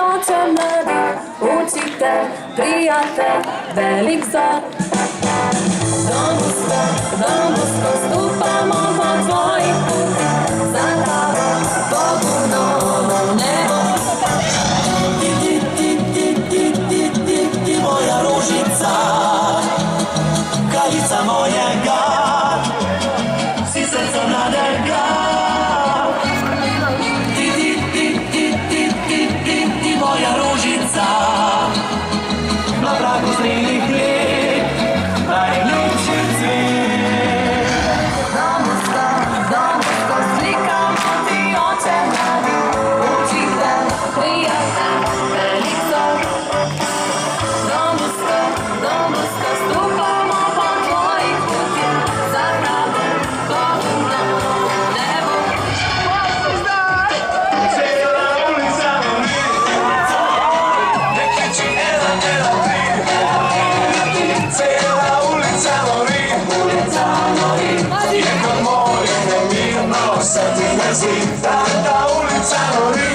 oče mladi, učitelj, prijatelj, velik zor. Don usko, stupamo po tvojih puti, za tabo, Bogu novo nebo. Ti moja ružica, kraljica mojega, si srca mladega. Ti moja ružica, na pragu zrelih let, najljubši cvet. Don usko, slikamo ti oče mladi, učitelj, prijatelj, velik zor. Don usko, stupamo po tvojih putih, za tabo, Bogu novo nebo. Cijela ulica nori, ne kriči jedan, cijela ulica nori, je kod more nemirno, sad ti ne zli, ta ulica nori,